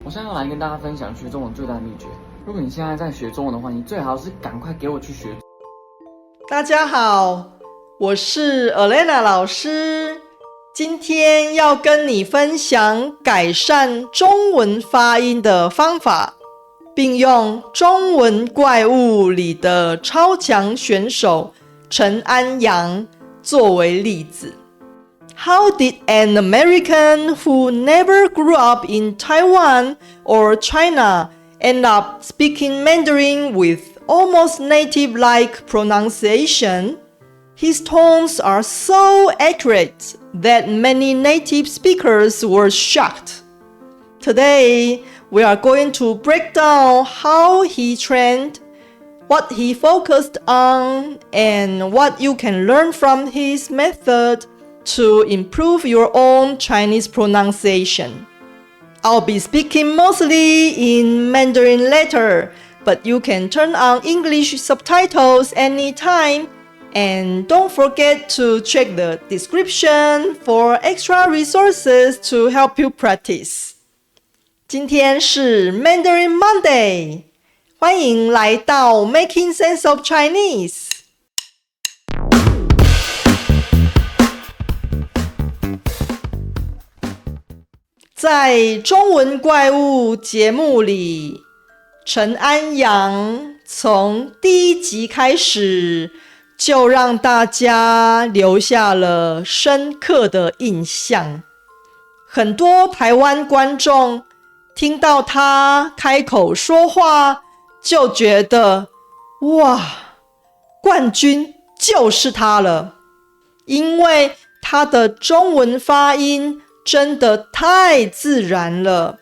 我现在要来跟大家分享学中文最大的秘诀。如果你现在在学中文的话，你最好是赶快给我去学。大家好，我是 Elena 老师，今天要跟你分享改善中文发音的方法，并用《中文怪物》里的超强选手陈安阳作为例子。How did an American who never grew up in Taiwan or China end up speaking Mandarin with almost native-like pronunciation? His tones are so accurate that many native speakers were shocked. Today, we are going to break down how he trained, what he focused on, and what you can learn from his method to improve your own Chinese pronunciation. I'll be speaking mostly in Mandarin later, but you can turn on English subtitles anytime. And don't forget to check the description for extra resources to help you practice. 今天是 Mandarin Monday， 欢迎来到 Making Sense of Chinese。在中文怪物节目里，陈安阳从第一集开始就让大家留下了深刻的印象。很多台湾观众听到他开口说话，就觉得哇，冠军就是他了，因为他的中文发音真的太自然了，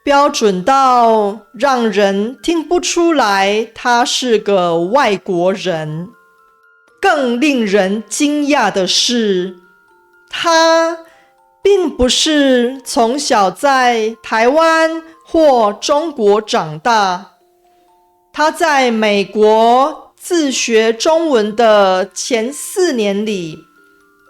标准到让人听不出来他是个外国人。更令人惊讶的是，他并不是从小在台湾或中国长大，他在美国自学中文的前4年里，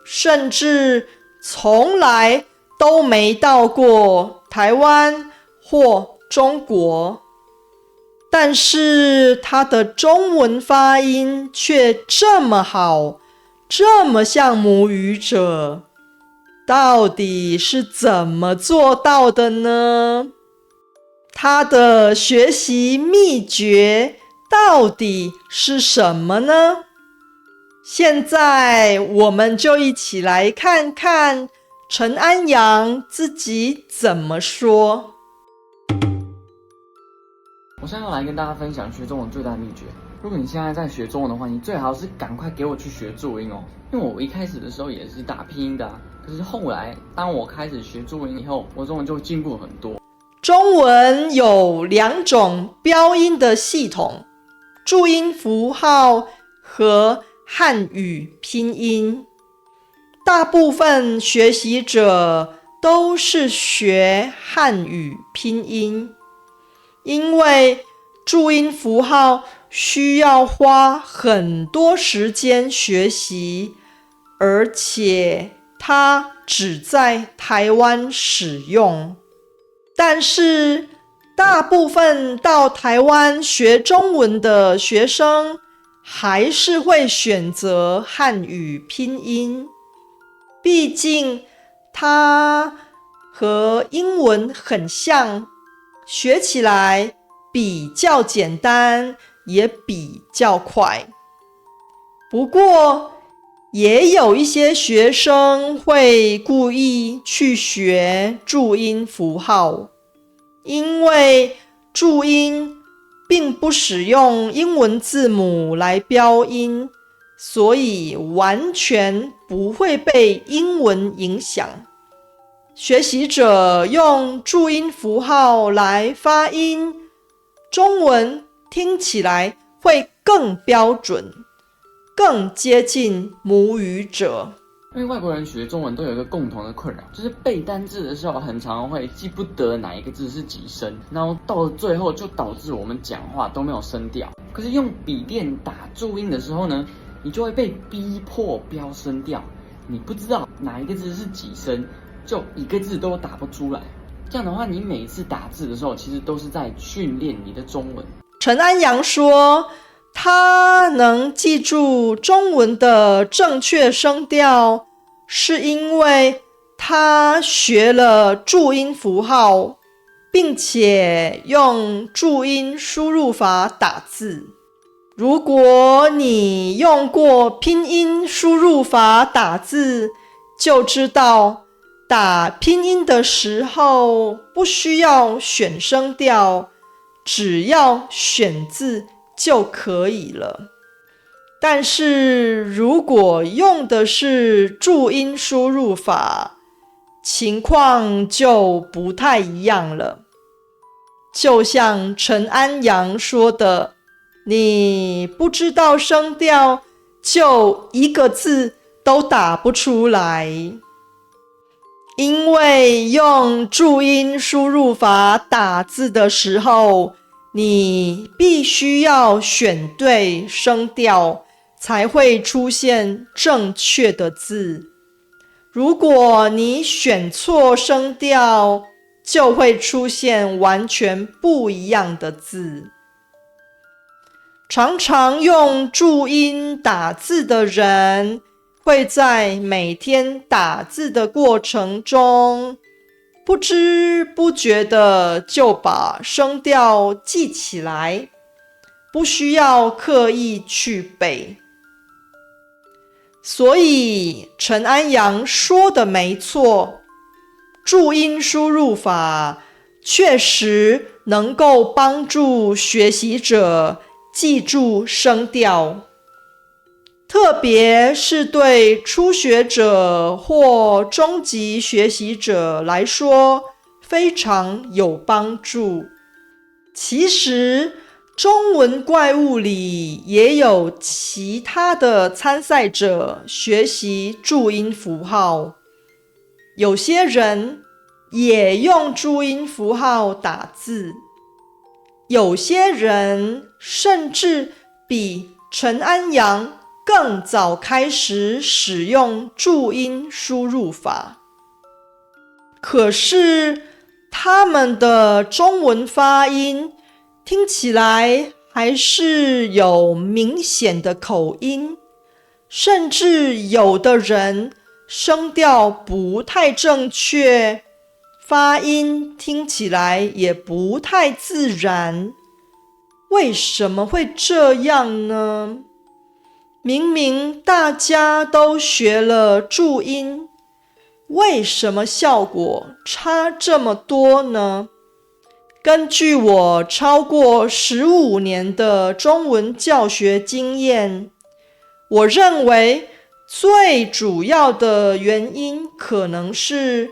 甚至从来都没到过台湾或中国，但是他的中文发音却这么好，这么像母语者，到底是怎么做到的呢？他的学习秘诀到底是什么呢？现在我们就一起来看看陈安阳自己怎么说。我现在要来跟大家分享学中文最大的秘诀。如果你现在在学中文的话，你最好是赶快给我去学注音哦。因为我一开始的时候也是打拼音的可是后来当我开始学注音以后，我中文就进步很多。中文有2种标音的系统，注音符号和汉语拼音。大部分学习者都是学汉语拼音，因为注音符号需要花很多时间学习，而且它只在台湾使用。但是大部分到台湾学中文的学生还是会选择汉语拼音，毕竟它和英文很像，学起来比较简单，也比较快。不过，也有一些学生会故意去学注音符号，因为注音并不使用英文字母来标音，所以完全不会被英文影响。学习者用注音符号来发音，中文听起来会更标准，更接近母语者。因为外国人学中文都有一个共同的困扰，就是背单字的时候很常会记不得哪一个字是几声，然后到了最后就导致我们讲话都没有声调。可是用笔电打注音的时候呢，你就会被逼迫标声调，你不知道哪一个字是几声，就一个字都打不出来。这样的话，你每一次打字的时候，其实都是在训练你的中文。陈安阳说，他能记住中文的正确声调，是因为他学了注音符号，并且用注音输入法打字。如果你用过拼音输入法打字，就知道打拼音的时候不需要选声调，只要选字就可以了。但是如果用的是注音输入法，情况就不太一样了。就像陈安阳说的，你不知道声调，就一个字都打不出来。因为用注音输入法打字的时候，你必须要选对声调，才会出现正确的字。如果你选错声调，就会出现完全不一样的字。常常用注音打字的人，会在每天打字的过程中，不知不觉的就把声调记起来，不需要刻意去背。所以陈安阳说的没错，注音输入法确实能够帮助学习者记住声调，特别是对初学者或中级学习者来说非常有帮助。其实中文怪物里也有其他的参赛者学习注音符号，有些人也用注音符号打字，有些人甚至比陈安阳更早开始使用注音输入法。可是他们的中文发音听起来还是有明显的口音，甚至有的人声调不太正确，发音听起来也不太自然。为什么会这样呢？明明大家都学了注音，为什么效果差这么多呢？根据我超过15年的中文教学经验，我认为最主要的原因可能是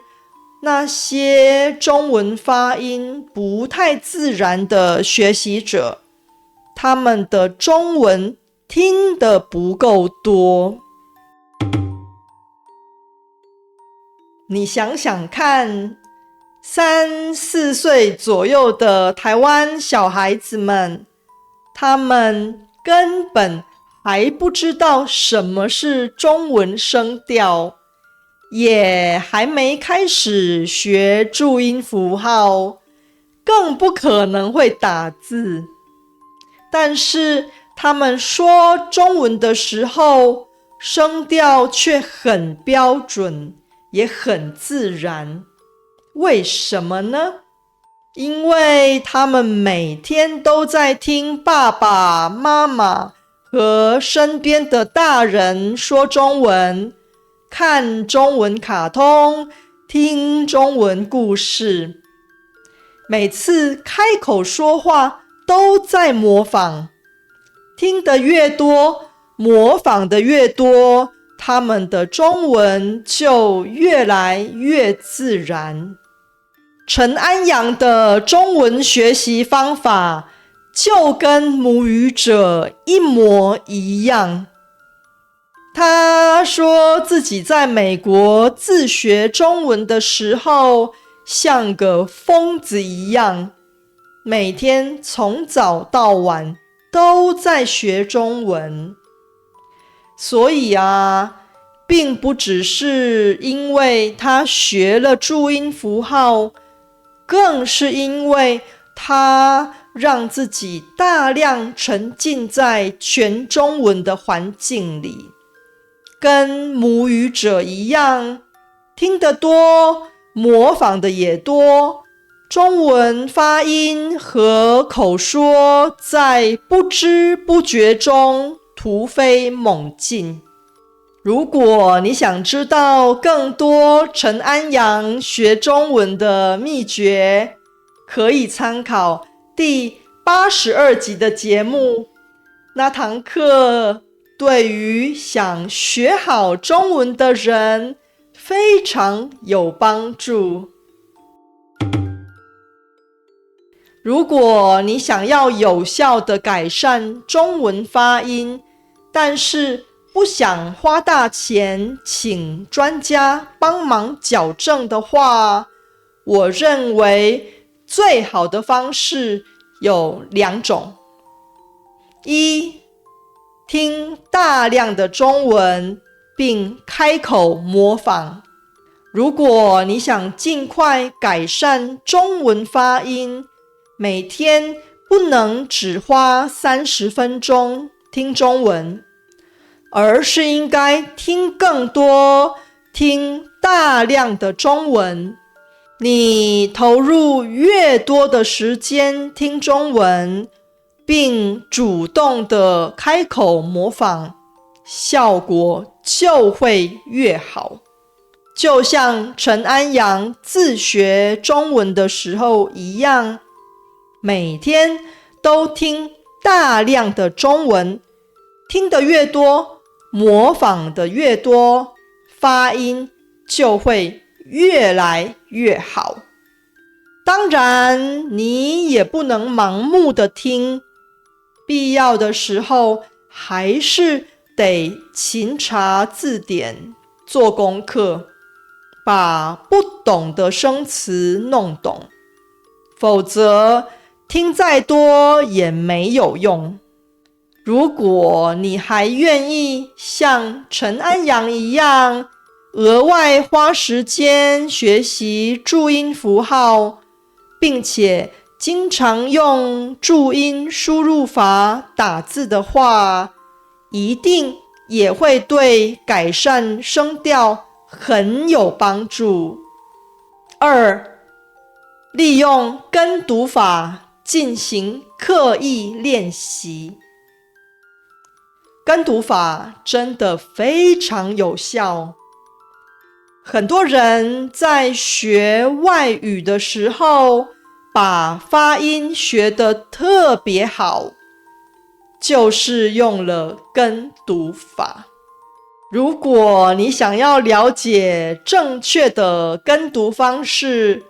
那些中文发音不太自然的学习者，他们的中文听得不够多。你想想看，3、4岁左右的台湾小孩子们，他们根本还不知道什么是中文声调，也还没开始学注音符号，更不可能会打字。但是他们说中文的时候，声调却很标准，也很自然。为什么呢？因为他们每天都在听爸爸妈妈和身边的大人说中文，看中文卡通，听中文故事。每次开口说话都在模仿，听得越多，模仿的越多，他们的中文就越来越自然。陈安阳的中文学习方法就跟母语者一模一样。他说自己在美国自学中文的时候，像个疯子一样，每天从早到晚都在学中文。所以并不只是因为他学了注音符号，更是因为他让自己大量沉浸在全中文的环境里，跟母语者一样，听得多，模仿的也多，中文发音和口说在不知不觉中突飞猛进。如果你想知道更多陈安阳学中文的秘诀，可以参考第82集的节目。那堂课对于想学好中文的人非常有帮助。如果你想要有效地改善中文发音，但是不想花大钱请专家帮忙矫正的话，我认为最好的方式有2种。一，听大量的中文并开口模仿。如果你想尽快改善中文发音，每天不能只花30分钟听中文，而是应该听更多，听大量的中文。你投入越多的时间听中文，并主动的开口模仿，效果就会越好。就像陈安阳自学中文的时候一样，每天都听大量的中文，听得越多，模仿的越多，发音就会越来越好。当然，你也不能盲目的听，必要的时候还是得勤查字典，做功课，把不懂的生词弄懂，否则听再多也没有用。如果你还愿意像陈安阳一样，额外花时间学习注音符号，并且经常用注音输入法打字的话，一定也会对改善声调很有帮助。2，利用跟读法进行刻意练习。跟读法真的非常有效。很多人在学外语的时候，把发音学得特别好，就是用了跟读法。如果你想要了解正确的跟读方式，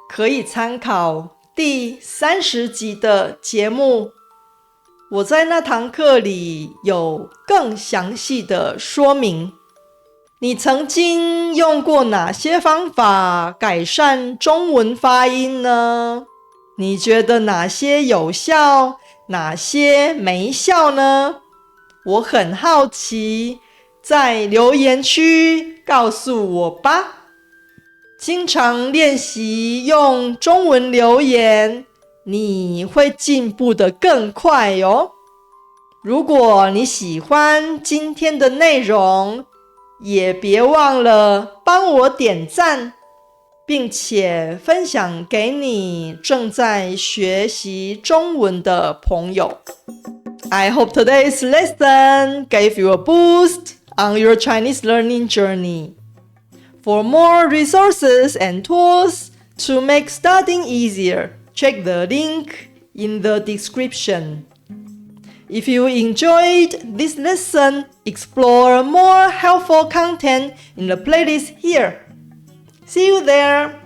可以参考第30集的节目，我在那堂课里有更详细的说明。你曾经用过哪些方法改善中文发音呢？你觉得哪些有效，哪些没效呢？我很好奇，在留言区告诉我吧。经常练习用中文留言，你会进步得更快哟。如果你喜欢今天的内容，也别忘了帮我点赞，并且分享给你正在学习中文的朋友。I hope today's lesson gave you a boost on your Chinese learning journey. For more resources and tools to make studying easier, check the link in the description. If you enjoyed this lesson, explore more helpful content in the playlist here. See you there!